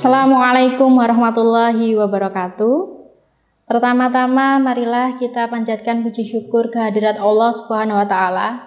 Assalamualaikum warahmatullahi wabarakatuh. Pertama-tama marilah kita panjatkan puji syukur kehadirat Allah Subhanahu wa taala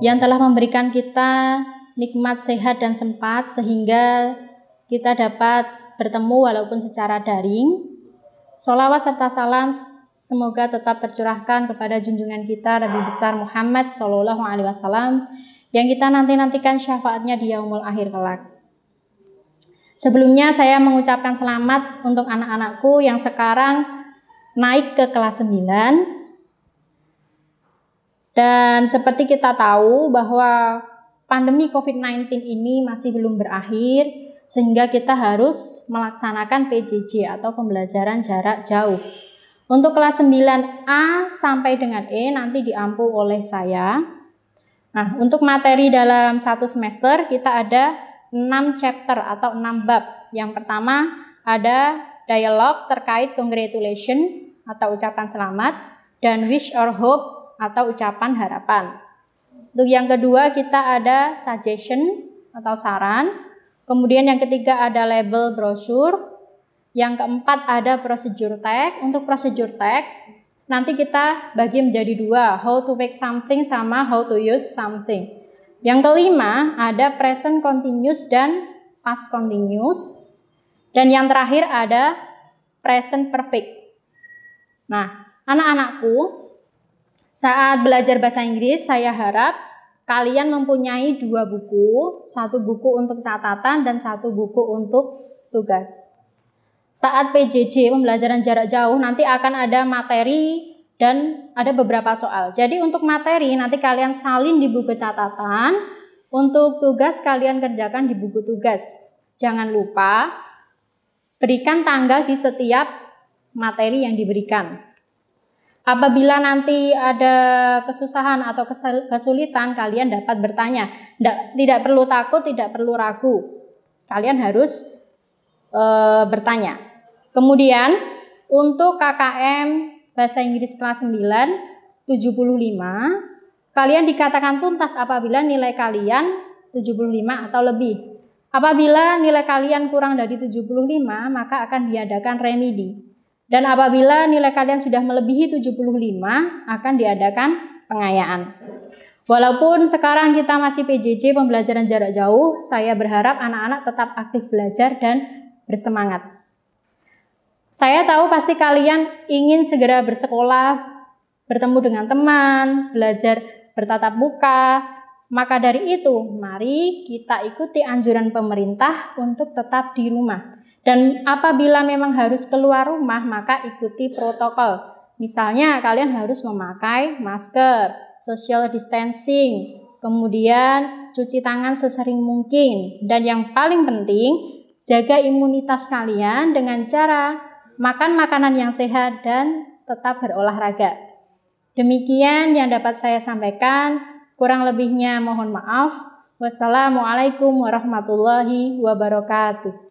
yang telah memberikan kita nikmat sehat dan sempat sehingga kita dapat bertemu walaupun secara daring. Sholawat serta salam semoga tetap tercurahkan kepada junjungan kita Nabi besar Muhammad SAW yang kita nantikan syafaatnya di yaumul akhir kelak. Sebelumnya saya mengucapkan selamat untuk anak-anakku yang sekarang naik ke kelas 9. Dan seperti kita tahu bahwa pandemi COVID-19 ini masih belum berakhir, sehingga kita harus melaksanakan PJJ atau pembelajaran jarak jauh. Untuk kelas 9A sampai dengan E nanti diampu oleh saya. Nah, untuk materi dalam satu semester kita ada 6 chapter atau 6 bab. Yang pertama ada dialog terkait congratulation atau ucapan selamat dan wish or hope atau ucapan harapan. Untuk yang kedua kita ada suggestion atau saran. Kemudian yang ketiga ada label brosur. Yang keempat ada procedure text. Untuk procedure text nanti kita bagi menjadi dua, how to make something sama how to use something. Yang kelima ada present continuous dan past continuous. Dan yang terakhir ada present perfect. Nah, anak-anakku, saat belajar bahasa Inggris saya harap kalian mempunyai 2 buku, 1 buku untuk catatan dan 1 buku untuk tugas. Saat PJJ pembelajaran jarak jauh nanti akan ada materi dan ada beberapa soal. Jadi untuk materi nanti kalian salin di buku catatan, untuk tugas kalian kerjakan di buku tugas. Jangan lupa berikan tanggal di setiap materi yang diberikan. Apabila nanti ada kesusahan atau kesulitan, kalian dapat bertanya. Tidak perlu takut, tidak perlu ragu. Kalian harus bertanya. Kemudian untuk KKM Bahasa Inggris kelas 9 75, kalian dikatakan tuntas apabila nilai kalian 75 atau lebih. Apabila nilai kalian kurang dari 75, maka akan diadakan remedi. Dan apabila nilai kalian sudah melebihi 75, akan diadakan pengayaan. Walaupun sekarang kita masih PJJ pembelajaran jarak jauh, saya berharap anak-anak tetap aktif belajar dan bersemangat. Saya tahu pasti kalian ingin segera bersekolah, bertemu dengan teman, belajar bertatap muka. Maka dari itu, mari kita ikuti anjuran pemerintah untuk tetap di rumah. Dan apabila memang harus keluar rumah, maka ikuti protokol. Misalnya kalian harus memakai masker, social distancing, kemudian cuci tangan sesering mungkin. Dan yang paling penting, jaga imunitas kalian dengan cara makan makanan yang sehat dan tetap berolahraga. Demikian yang dapat saya sampaikan, kurang lebihnya mohon maaf. Wassalamualaikum warahmatullahi wabarakatuh.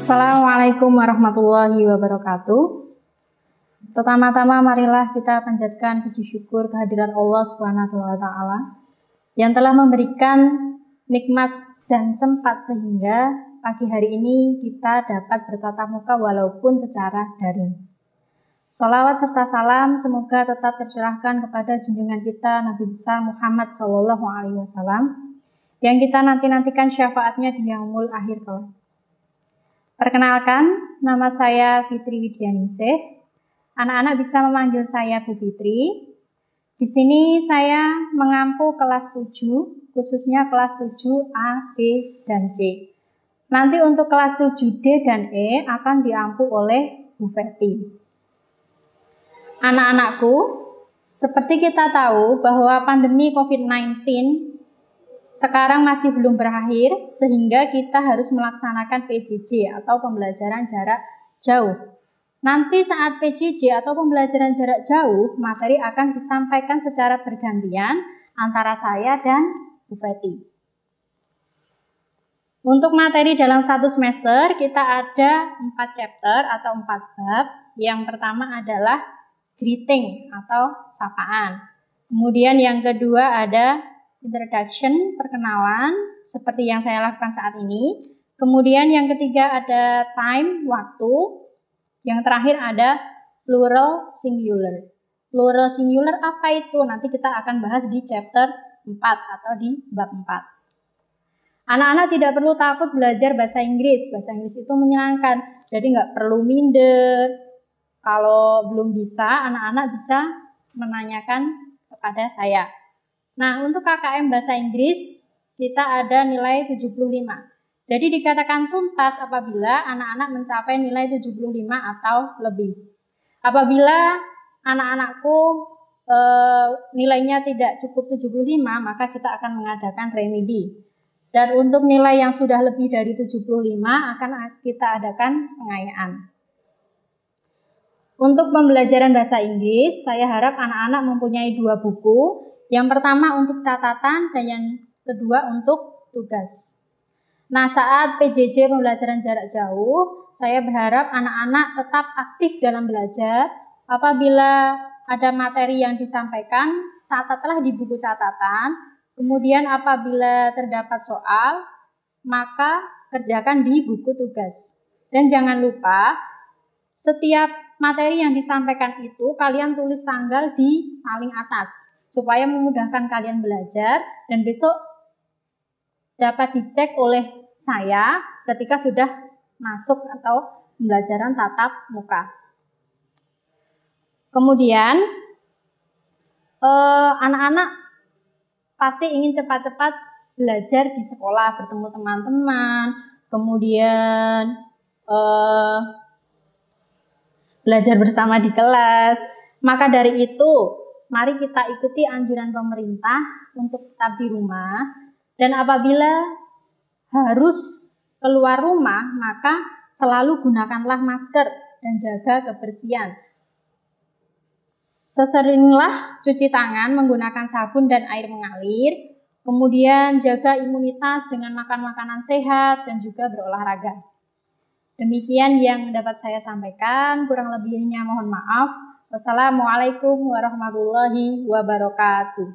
Assalamualaikum warahmatullahi wabarakatuh. Pertama-tama marilah kita panjatkan puji syukur kehadirat Allah Subhanahu wa taala yang telah memberikan nikmat dan sempat sehingga pagi hari ini kita dapat bertatap muka walaupun secara daring. Sholawat serta salam semoga tetap tercurahkan kepada junjungan kita Nabi besar Muhammad SAW yang kita nanti-nantikan syafaatnya di yaumul akhir kelak. Perkenalkan, nama saya Fitri Widianingsih. Anak-anak bisa memanggil saya Bu Fitri. Di sini saya mengampu kelas 7, khususnya kelas 7A, B, dan C. Nanti untuk kelas 7D dan E akan diampu oleh Bu Feti. Anak-anakku, seperti kita tahu bahwa pandemi COVID-19 sekarang masih belum berakhir, sehingga kita harus melaksanakan PJJ atau pembelajaran jarak jauh. Nanti saat PJJ atau pembelajaran jarak jauh, materi akan disampaikan secara bergantian antara saya dan Bu Feti. Untuk materi dalam satu semester, kita ada 4 chapter atau 4 bab. Yang pertama adalah greeting atau sapaan. Kemudian yang kedua ada introduction, perkenalan, seperti yang saya lakukan saat ini. Kemudian yang ketiga ada time, waktu. Yang terakhir ada plural singular. Plural singular apa itu? Nanti kita akan bahas di chapter 4 atau di bab 4. Anak-anak tidak perlu takut belajar bahasa Inggris. Bahasa Inggris itu menyenangkan. Jadi nggak perlu minder. Kalau belum bisa, anak-anak bisa menanyakan kepada saya. Nah, untuk KKM Bahasa Inggris, kita ada nilai 75. Jadi dikatakan tuntas apabila anak-anak mencapai nilai 75 atau lebih. Apabila anak-anakku nilainya tidak cukup 75, maka kita akan mengadakan remedi. Dan untuk nilai yang sudah lebih dari 75 akan kita adakan pengayaan. Untuk pembelajaran bahasa Inggris, saya harap anak-anak mempunyai 2 buku. Yang pertama untuk catatan dan yang kedua untuk tugas. Nah, saat PJJ pembelajaran jarak jauh, saya berharap anak-anak tetap aktif dalam belajar. Apabila ada materi yang disampaikan, catatlah di buku catatan. Kemudian apabila terdapat soal, maka kerjakan di buku tugas. Dan jangan lupa, setiap materi yang disampaikan itu kalian tulis tanggal di paling atas, supaya memudahkan kalian belajar dan besok dapat dicek oleh saya ketika sudah masuk atau pembelajaran tatap muka. Kemudian anak-anak pasti ingin cepat-cepat belajar di sekolah, bertemu teman-teman, kemudian belajar bersama di kelas. Maka dari itu, mari kita ikuti anjuran pemerintah untuk tetap di rumah, dan apabila harus keluar rumah, maka selalu gunakanlah masker dan jaga kebersihan. Seseringlah cuci tangan menggunakan sabun dan air mengalir, kemudian jaga imunitas dengan makan makanan sehat dan juga berolahraga. Demikian yang dapat saya sampaikan, kurang lebihnya mohon maaf. Wassalamualaikum warahmatullahi wabarakatuh.